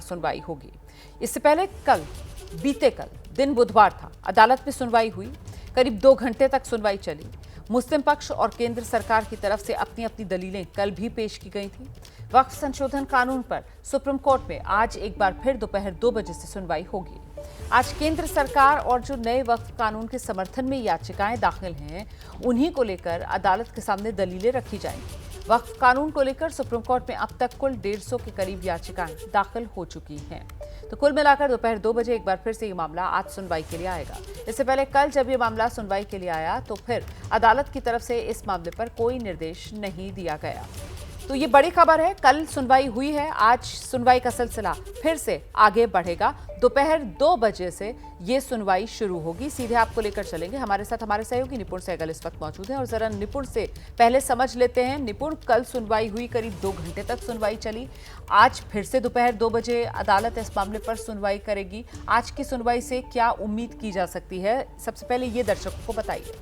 सुनवाई होगी। इससे पहले बीते कल दिन बुधवार था, अदालत में सुनवाई हुई। करीब 2 घंटे तक सुनवाई चली। मुस्लिम पक्ष और केंद्र सरकार की तरफ से अपनी अपनी दलीलें कल भी पेश की गई थी। वक्फ संशोधन कानून पर सुप्रीम कोर्ट में आज एक बार फिर दोपहर 2 बजे से सुनवाई होगी। आज केंद्र सरकार और जो नए वक्फ कानून के समर्थन में याचिकाएं दाखिल हैं, उन्हीं को लेकर अदालत के सामने दलीलें रखी जाएंगी। वक्फ कानून को लेकर सुप्रीम कोर्ट में अब तक कुल 150 के करीब याचिकाएं दाखिल हो चुकी हैं। तो कुल मिलाकर दोपहर 2 बजे एक बार फिर से ये मामला आज सुनवाई के लिए आएगा। इससे पहले कल जब ये मामला सुनवाई के लिए आया तो फिर अदालत की तरफ से इस मामले पर कोई निर्देश नहीं दिया गया। तो ये बड़ी खबर है, कल सुनवाई हुई है, आज सुनवाई का सिलसिला फिर से आगे बढ़ेगा। दोपहर 2 बजे से ये सुनवाई शुरू होगी। सीधे आपको लेकर चलेंगे, हमारे साथ हमारे सहयोगी निपुण सहगल इस वक्त मौजूद हैं और जरा निपुण से पहले समझ लेते हैं। निपुण, कल सुनवाई हुई, करीब 2 घंटे तक सुनवाई चली। आज फिर से दोपहर 2 बजे अदालत इस मामले पर सुनवाई करेगी। आज की सुनवाई से क्या उम्मीद की जा सकती है, सबसे पहले ये दर्शकों को बताइए।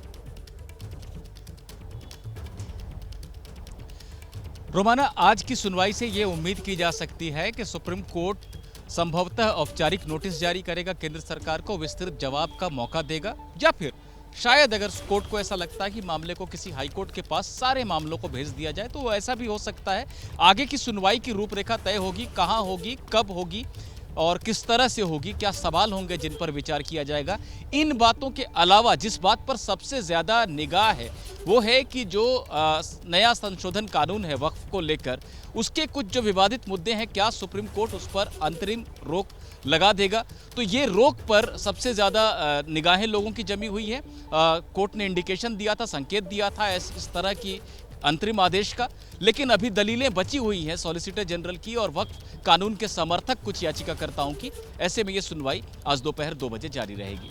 रोमाना, आज की सुनवाई से ये उम्मीद की जा सकती है कि सुप्रीम कोर्ट संभवतः औपचारिक नोटिस जारी करेगा, केंद्र सरकार को विस्तृत जवाब का मौका देगा, या फिर शायद अगर कोर्ट को ऐसा लगता है कि मामले को किसी हाई कोर्ट के पास सारे मामलों को भेज दिया जाए तो ऐसा भी हो सकता है। आगे की सुनवाई की रूपरेखा तय होगी, कहाँ होगी, कब होगी और किस तरह से होगी, क्या सवाल होंगे जिन पर विचार किया जाएगा। इन बातों के अलावा जिस बात पर सबसे ज़्यादा निगाह है वो है कि जो नया संशोधन कानून है वक्फ को लेकर, उसके कुछ जो विवादित मुद्दे हैं, क्या सुप्रीम कोर्ट उस पर अंतरिम रोक लगा देगा। तो ये रोक पर सबसे ज़्यादा निगाहें लोगों की जमी हुई है। कोर्ट ने इंडिकेशन दिया था, संकेत दिया था इस तरह की अंतरिम आदेश का, लेकिन अभी दलीलें बची हुई हैं सॉलिसिटर जनरल की और वक्फ कानून के समर्थक कुछ याचिकाकर्ताओं की। ऐसे में ये सुनवाई आज दोपहर 2 बजे जारी रहेगी।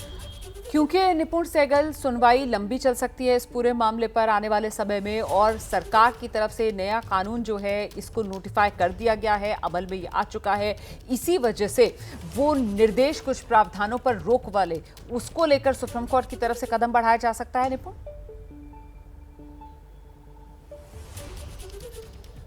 क्योंकि निपुण सहगल, सुनवाई लंबी चल सकती है इस पूरे मामले पर आने वाले समय में, और सरकार की तरफ से नया कानून जो है इसको नोटिफाई कर दिया गया है, अमल में ये आ चुका है। इसी वजह से वो निर्देश, कुछ प्रावधानों पर रोक वाले, उसको लेकर सुप्रीम कोर्ट की तरफ से कदम बढ़ाया जा सकता है। निपुण,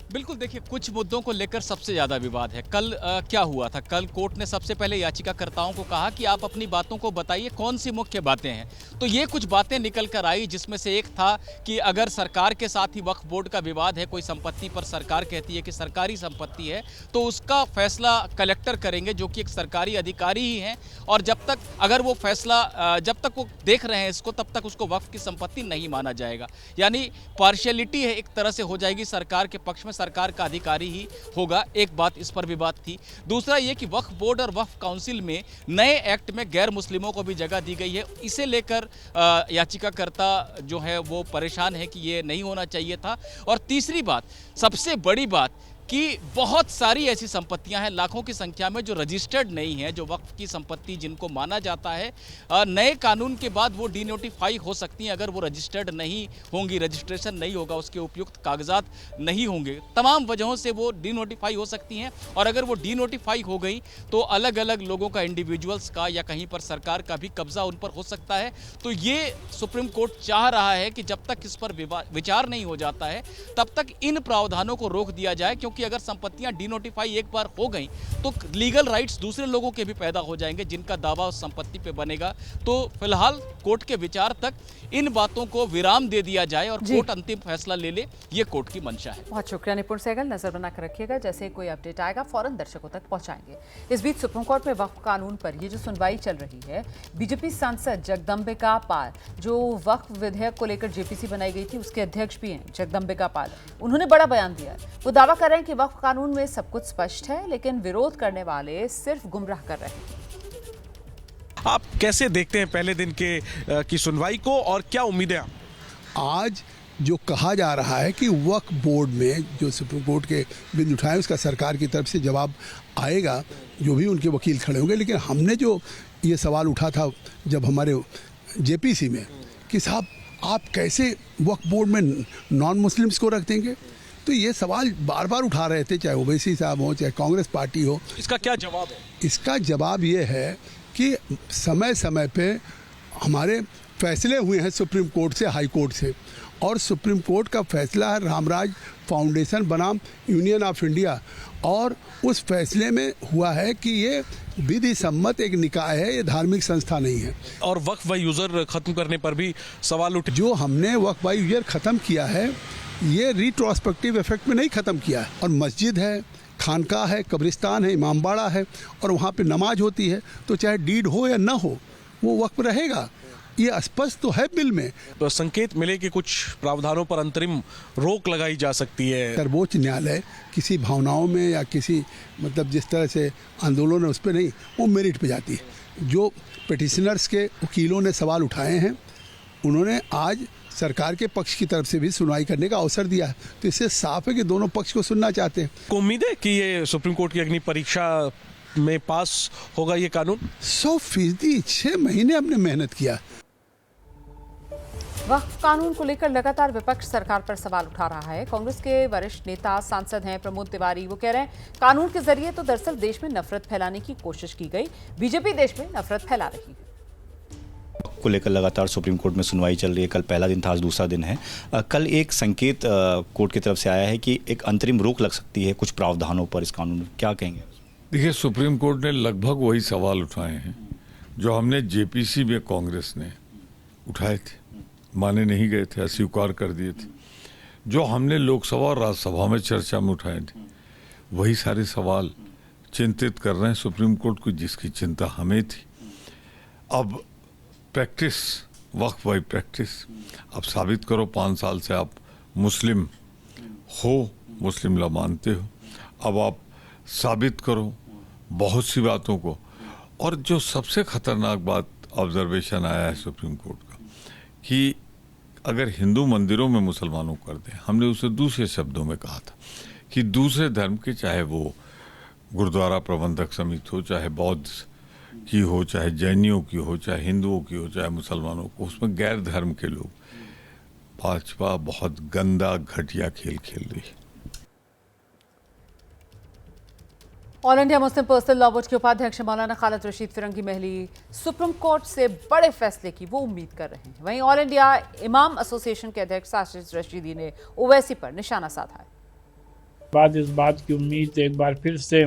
बिल्कुल, देखिए, कुछ मुद्दों को लेकर सबसे ज़्यादा विवाद है। कल क्या हुआ था? कल कोर्ट ने सबसे पहले याचिकाकर्ताओं को कहा कि आप अपनी बातों को बताइए, कौन सी मुख्य बातें हैं। तो ये कुछ बातें निकल कर आई, जिसमें से एक था कि अगर सरकार के साथ ही वक्फ बोर्ड का विवाद है, कोई संपत्ति पर सरकार कहती है कि सरकारी संपत्ति है, तो उसका फैसला कलेक्टर करेंगे, जो कि एक सरकारी अधिकारी ही हैं, और जब तक अगर वो फैसला जब तक वो देख रहे हैं इसको, तब तक उसको वक्फ की संपत्ति नहीं माना जाएगा। यानी पार्शियलिटी है, एक तरह से हो जाएगी, सरकार के पक्ष में सरकार का अधिकारी ही होगा। एक बात इस पर विवाद थी। दूसरा ये कि वक्फ बोर्ड और वक्फ काउंसिल में नए एक्ट में गैर मुस्लिमों को भी जगह दी गई है। इसे लेकर याचिकाकर्ता जो है वो परेशान है कि ये नहीं होना चाहिए था। और तीसरी बात, सबसे बड़ी बात, कि बहुत सारी ऐसी संपत्तियां हैं लाखों की संख्या में जो रजिस्टर्ड नहीं है, जो वक्फ की संपत्ति जिनको माना जाता है। नए कानून के बाद वो डीनोटिफाई हो सकती हैं अगर वो रजिस्टर्ड नहीं होंगी, रजिस्ट्रेशन नहीं होगा, उसके उपयुक्त कागजात नहीं होंगे। तमाम वजहों से वो डीनोटिफाई हो सकती हैं, और अगर वो डीनोटिफाई हो गई तो अलग अलग लोगों का, इंडिविजुअल्स का या कहीं पर सरकार का भी कब्जा उन पर हो सकता है। तो ये सुप्रीम कोर्ट चाह रहा है कि जब तक इस पर विचार नहीं हो जाता है तब तक इन प्रावधानों को रोक दिया जाए, क्योंकि कि अगर संपत्तियां डीनोटिफाई एक बार हो गई तो लीगल राइट्स दूसरे लोगों के भी पैदा हो जाएंगे जिनका दावा उस संपत्ति पे बनेगा। तो फिलहाल कोर्ट के विचार तक इन बातों को विराम दे दिया जाए और कोर्ट अंतिम फैसला ले ले, ये कोर्ट की मंशा है। बहुत शुक्रिया निपुण सहगल, नजर बनाकर रखिएगा, जैसे कोई अपडेट आएगा फौरन दर्शकों तक पहुंचाएंगे। इस बीच सुप्रीम कोर्ट में वक्फ कानून पर ये जो सुनवाई चल रही है, बीजेपी सांसद जगदम्बिका पाल, जो वक्फ विधेयक को लेकर जेपीसी बनाई गई थी, उसके अध्यक्ष भी हैं जगदम्बिका पाल, उन्होंने बड़ा बयान दिया है। वो दावा कर रहे हैं कि वक्फ कानून में सब कुछ स्पष्ट है, लेकिन विरोध करने वाले सिर्फ गुमराह कर रहे हैं। आप कैसे देखते हैं पहले दिन की सुनवाई को, और क्या उम्मीदें? आज जो कहा जा रहा है कि वक्फ बोर्ड में जो सुप्रीम कोर्ट के बिंदु उठाए, उसका सरकार की तरफ से जवाब आएगा, जो भी उनके वकील खड़े होंगे। लेकिन हमने जो ये सवाल उठा था जब हमारे जेपीसी में कि साहब आप कैसे वक्फ बोर्ड में नॉन मुस्लिम्स को रख देंगे, तो ये सवाल बार बार उठा रहे थे, चाहे ओवैसी साहब हो, चाहे कांग्रेस पार्टी हो। इसका क्या जवाब है? इसका जवाब ये है कि समय समय पे हमारे फैसले हुए हैं सुप्रीम कोर्ट से, हाई कोर्ट से, और सुप्रीम कोर्ट का फैसला है रामराज फाउंडेशन बनाम यूनियन ऑफ इंडिया, और उस फैसले में हुआ है कि ये विधि सम्मत एक निकाय है, ये धार्मिक संस्था नहीं है। और वक्फ बाय यूजर खत्म करने पर भी सवाल उठे। जो हमने वक्फ बाय यूजर खत्म किया है ये रिट्रोस्पेक्टिव इफेक्ट में नहीं खत्म किया है, और मस्जिद है, खानका है, कब्रिस्तान है, इमामबाड़ा है, और वहाँ पे नमाज होती है, तो चाहे डीड हो या ना हो वो वक्फ रहेगा। ये स्पष्ट तो है बिल में। तो संकेत मिले कि कुछ प्रावधानों पर अंतरिम रोक लगाई जा सकती है। सर्वोच्च न्यायालय किसी भावनाओं में या किसी मतलब जिस तरह से आंदोलन है उस पर नहीं, वो मेरिट पे जाती है। जो पिटिशनर्स के वकीलों ने सवाल उठाए हैं उन्होंने आज सरकार के पक्ष की तरफ से भी सुनवाई करने का अवसर दिया है, तो इससे साफ है कि दोनों पक्ष को सुनना चाहते हैं। को उम्मीद है कि ये सुप्रीम कोर्ट की अग्नि परीक्षा में पास होगा ये कानून? 100%। 6 महीने हमने मेहनत किया। वक्फ कानून को लेकर लगातार विपक्ष सरकार पर सवाल उठा रहा है। कांग्रेस के वरिष्ठ नेता सांसद हैं प्रमोद तिवारी, वो कह रहे हैं कानून के जरिए तो दरअसल देश में नफरत फैलाने की कोशिश की गई, बीजेपी देश में नफरत फैला रही है। को लेकर लगातार सुप्रीम कोर्ट में सुनवाई चल रही है। कल पहला दिन था, आज दूसरा दिन है। कल एक संकेत कोर्ट की तरफ से आया है कि एक अंतरिम रोक लग सकती है कुछ प्रावधानों पर इस कानून में, क्या कहेंगे? देखिए, सुप्रीम कोर्ट ने लगभग वही सवाल उठाए हैं जो हमने जेपीसी में कांग्रेस ने उठाए थे, माने नहीं गए थे, अस्वीकार कर दिए थे। जो हमने लोकसभा और राज्यसभा में चर्चा में उठाए थे वही सारे सवाल चिंतित कर रहे हैं सुप्रीम कोर्ट को, जिसकी चिंता हमें थी। अब प्रैक्टिस, वक्फ बाय प्रैक्टिस, अब साबित करो 5 साल से आप मुस्लिम हो, मुस्लिम ला मानते हो, अब आप साबित करो बहुत सी बातों को। और जो सबसे खतरनाक बात ऑब्जर्वेशन आया है सुप्रीम कोर्ट का कि अगर हिंदू मंदिरों में मुसलमानों कर दें, हमने उसे दूसरे शब्दों में कहा था कि दूसरे धर्म के, चाहे वो गुरुद्वारा प्रबंधक समिति हो, चाहे बौद्ध की हो, चाहे जैनियों की हो, चाहे हिंदुओं की हो, चाहे मुसलमानों को, उसमें गैर धर्म के लोग, भाजपा बहुत गंदा घटिया खेल खेल रही है। All India Muslim personal law board के उपाध्यक्ष मौलाना खालिद रशीद फिरंगी महली सुप्रीम कोर्ट से बड़े फैसले की वो उम्मीद कर रहे हैं। वहीं ऑल इंडिया इमाम एसोसिएशन के अध्यक्ष साजिद रशीदी ने ओवैसी पर निशाना साधा है। बाद इस बात की उम्मीद एक बार फिर से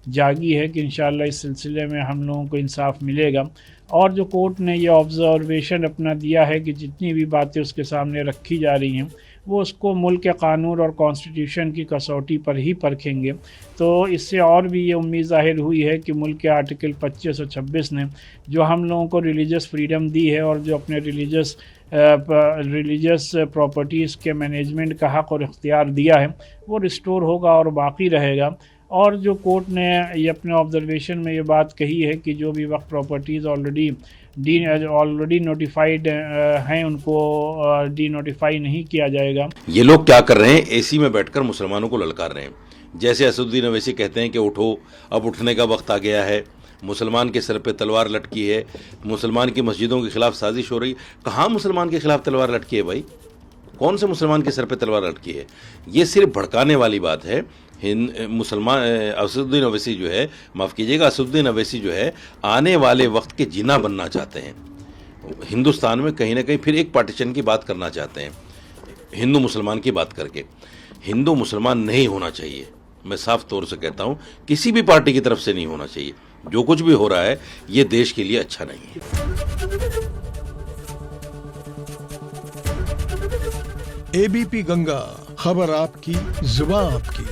जागी है कि इंशाअल्लाह इस सिलसिले में हम लोगों को इंसाफ मिलेगा। और जो कोर्ट ने ये ऑब्जर्वेशन अपना दिया है कि जितनी भी बातें उसके सामने रखी जा रही हैं वो उसको मुल्क के कानून और कॉन्स्टिट्यूशन की कसौटी पर ही परखेंगे, तो इससे और भी ये उम्मीद ज़ाहिर हुई है कि मुल्क के आर्टिकल 25 और 26 ने जो हम लोगों को रिलीजियस फ्रीडम दी है और जो अपने रिलीजियस प्रॉपर्टीज़ के मैनेजमेंट का हक़ और इख्तियार दिया है वो रिस्टोर होगा और बाकी रहेगा। और जो कोर्ट ने ये अपने ऑब्जर्वेशन में ये बात कही है कि जो भी वक्त प्रॉपर्टीज़ ऑलरेडी नोटिफाइड हैं उनको डी नोटिफाई नहीं किया जाएगा। ये लोग क्या कर रहे हैं, एसी में बैठकर मुसलमानों को ललकार रहे हैं। जैसे असदुद्दीन अवैसी कहते हैं कि उठो, अब उठने का वक्त आ गया है, मुसलमान के सर पे तलवार लटकी है, मुसलमान की मस्जिदों के खिलाफ साजिश हो रही। कहाँ मुसलमान के खिलाफ तलवार लटकी है भाई? कौन से मुसलमान के सर पे तलवार लटकी है? ये सिर्फ भड़काने वाली बात है। मुसलमान असदुद्दीन अवैसी जो है, माफ़ कीजिएगा, असदुद्दीन अवैसी जो है आने वाले वक्त के जिन्ना बनना चाहते हैं। हिंदुस्तान में कहीं ना कहीं फिर एक पार्टीशन की बात करना चाहते हैं, हिंदू मुसलमान की बात करके। हिंदू मुसलमान नहीं होना चाहिए, मैं साफ तौर से कहता हूँ, किसी भी पार्टी की तरफ से नहीं होना चाहिए। जो कुछ भी हो रहा है ये देश के लिए अच्छा नहीं है। एबीपी गंगा, खबर आपकी, जुबान आपकी।